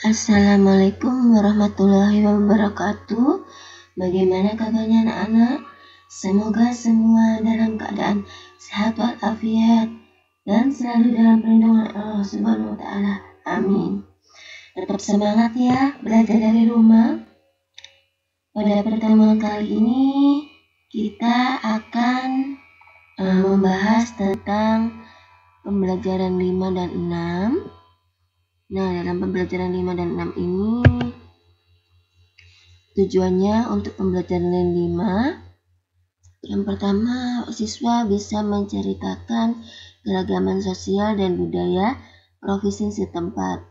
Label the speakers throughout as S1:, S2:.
S1: Assalamualaikum warahmatullahi wabarakatuh. Bagaimana kabarnya anak-anak? Semoga semua dalam keadaan sehat walafiat dan selalu dalam perlindungan Allah Subhanahu wa taala. Amin. Tetap semangat ya belajar dari rumah. Pada pertemuan kali ini kita akan membahas tentang pembelajaran 5 dan 6. Nah, dalam pembelajaran 5 dan 6 ini tujuannya untuk pembelajaran 5. Yang pertama, siswa bisa menceritakan keragaman sosial dan budaya provinsi setempat.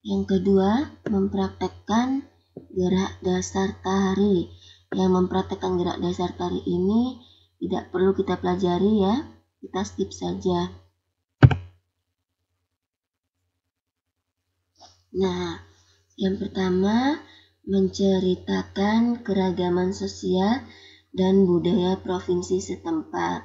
S1: Yang kedua, mempraktekkan gerak dasar tari. Yang mempraktekkan gerak dasar tari ini tidak perlu kita pelajari ya, kita skip saja. Nah, yang pertama menceritakan keragaman sosial dan budaya provinsi setempat.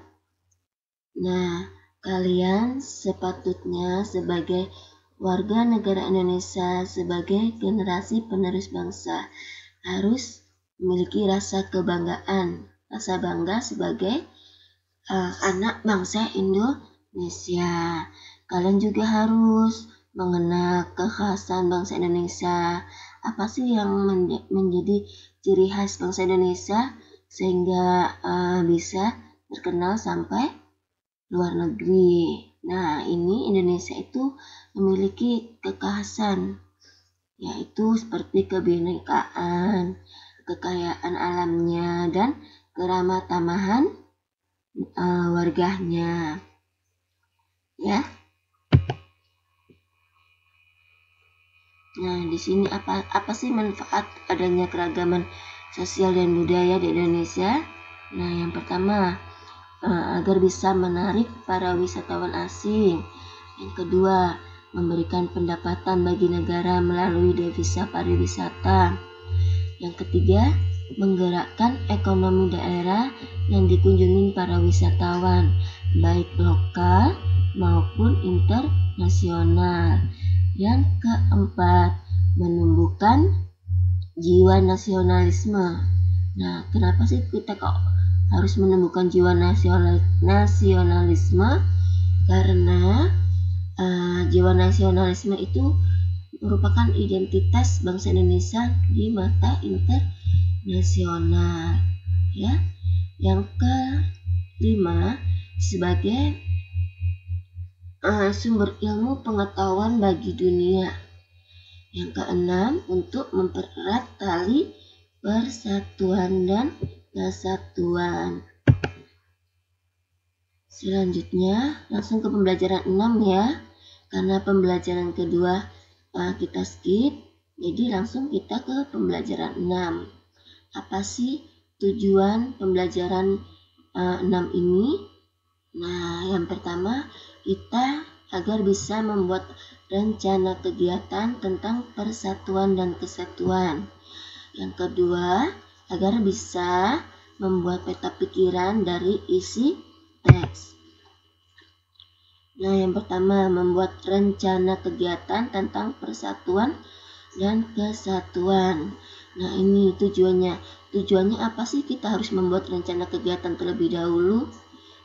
S1: Nah, kalian sepatutnya sebagai warga negara Indonesia, sebagai generasi penerus bangsa, harus memiliki rasa kebanggaan, rasa bangga sebagai anak bangsa Indonesia. Kalian juga harus mengenal kekhasan bangsa Indonesia. Apa sih yang menjadi ciri khas bangsa Indonesia sehingga bisa terkenal sampai luar negeri. Nah, ini Indonesia itu memiliki kekhasan, yaitu seperti kebinekaan, kekayaan alamnya, dan keramah tamahan warganya. Ya. Nah, di sini apa sih manfaat adanya keragaman sosial dan budaya di Indonesia? Nah, yang pertama, agar bisa menarik para wisatawan asing. Yang kedua, memberikan pendapatan bagi negara melalui devisa pariwisata. Yang ketiga, menggerakkan ekonomi daerah yang dikunjungi para wisatawan, baik lokal maupun internasional. Yang keempat, menumbuhkan jiwa nasionalisme. Nah, kenapa sih kita kok harus menumbuhkan jiwa nasionalisme? Karena jiwa nasionalisme itu merupakan identitas bangsa Indonesia di mata internasional. Ya. Yang kelima, sebagai sumber ilmu pengetahuan bagi dunia. Yang keenam, untuk mempererat tali persatuan dan kesatuan. Selanjutnya, langsung ke pembelajaran 6 ya. Karena pembelajaran kedua kita skip, jadi langsung kita ke pembelajaran 6. Apa sih tujuan pembelajaran 6 ini? Nah, yang pertama, kita agar bisa membuat rencana kegiatan tentang persatuan dan kesatuan. Yang kedua, agar bisa membuat peta pikiran dari isi teks. Nah, yang pertama, membuat rencana kegiatan tentang persatuan dan kesatuan. Nah, ini tujuannya. Tujuannya apa sih kita harus membuat rencana kegiatan terlebih dahulu?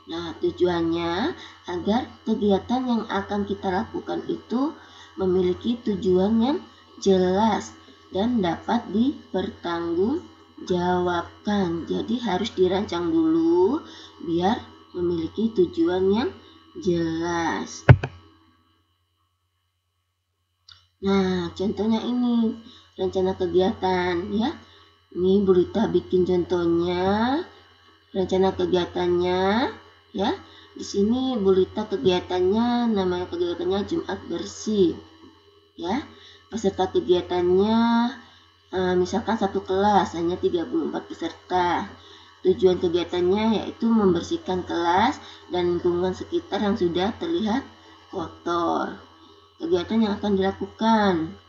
S1: Nah, tujuannya agar kegiatan yang akan kita lakukan itu memiliki tujuan yang jelas dan dapat dipertanggungjawabkan. Jadi harus dirancang dulu biar memiliki tujuan yang jelas. Nah, contohnya ini rencana kegiatan ya. Ini Bu Rita bikin contohnya, rencana kegiatannya. Ya, di sini Bu Rita kegiatannya, namanya kegiatannya Jumat Bersih. Ya, peserta kegiatannya misalkan satu kelas hanya 34 peserta. Tujuan kegiatannya yaitu membersihkan kelas dan lingkungan sekitar yang sudah terlihat kotor. Kegiatan yang akan dilakukan.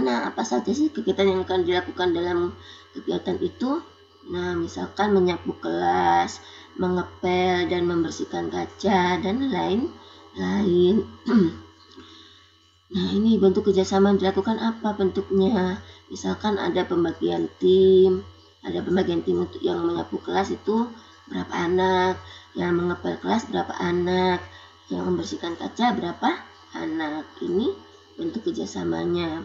S1: Nah, apa saja sih kegiatan yang akan dilakukan dalam kegiatan itu? Nah, misalkan menyapu kelas, mengepel dan membersihkan kaca, dan lain-lain. Nah, ini bentuk kerjasama yang dilakukan apa bentuknya? Misalkan ada pembagian tim untuk yang menyapu kelas itu berapa anak, yang mengepel kelas berapa anak, yang membersihkan kaca berapa anak. Ini bentuk kerjasamanya.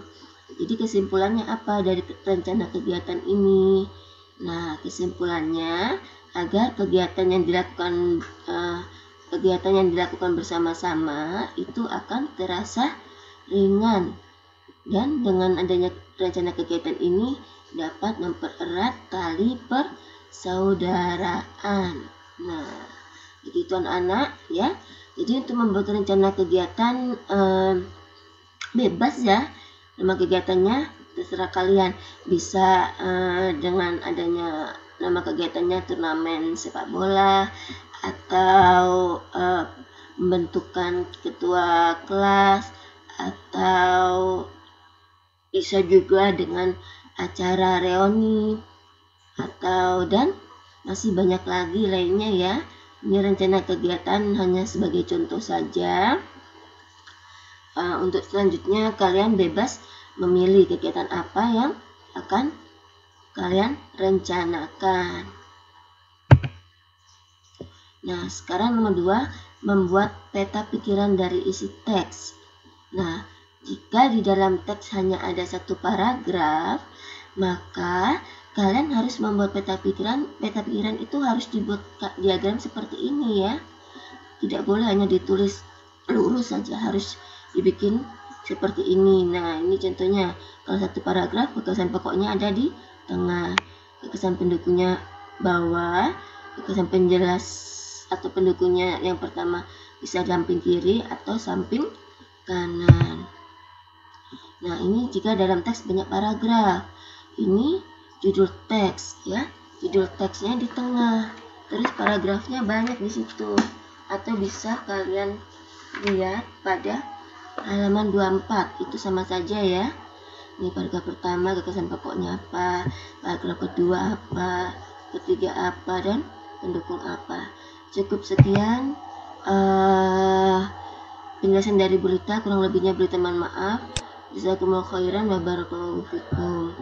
S1: Jadi kesimpulannya apa dari rencana kegiatan ini? Nah, kesimpulannya agar kegiatan yang dilakukan bersama-sama itu akan terasa ringan, dan dengan adanya rencana kegiatan ini dapat mempererat tali persaudaraan. Nah, begitu anak-anak ya. Jadi untuk membuat rencana kegiatan bebas ya, nama kegiatannya terserah kalian. Bisa dengan adanya nama kegiatannya turnamen sepak bola, atau membentukkan ketua kelas, atau bisa juga dengan acara reuni, atau dan masih banyak lagi lainnya ya. Ini rencana kegiatan hanya sebagai contoh saja. Untuk selanjutnya kalian bebas memilih kegiatan apa yang akan kalian rencanakan. Nah, sekarang nomor 2, membuat peta pikiran dari isi teks. Nah, jika di dalam teks hanya ada satu paragraf, maka kalian harus membuat peta pikiran. Peta pikiran itu harus dibuat diagram seperti ini ya. Tidak boleh hanya ditulis lurus saja, harus dibikin seperti ini. Nah, ini contohnya. Kalau satu paragraf, gagasan pokoknya ada di tengah, gagasan pendukungnya bawah, gagasan penjelas atau pendukungnya yang pertama bisa samping kiri atau samping kanan. Nah, ini jika dalam teks banyak paragraf. Ini judul teks ya. Judul teksnya di tengah. Terus paragrafnya banyak di situ. Atau bisa kalian lihat pada halaman 24. Itu sama saja ya. Ini paragraf pertama gagasan pokoknya apa, paragraf kedua apa, ketiga apa, dan pendukung apa. Cukup sekian penjelasan dari berita, kurang lebihnya berita mohon maaf. Jazakumullahu khairan wa barakallahu fikum.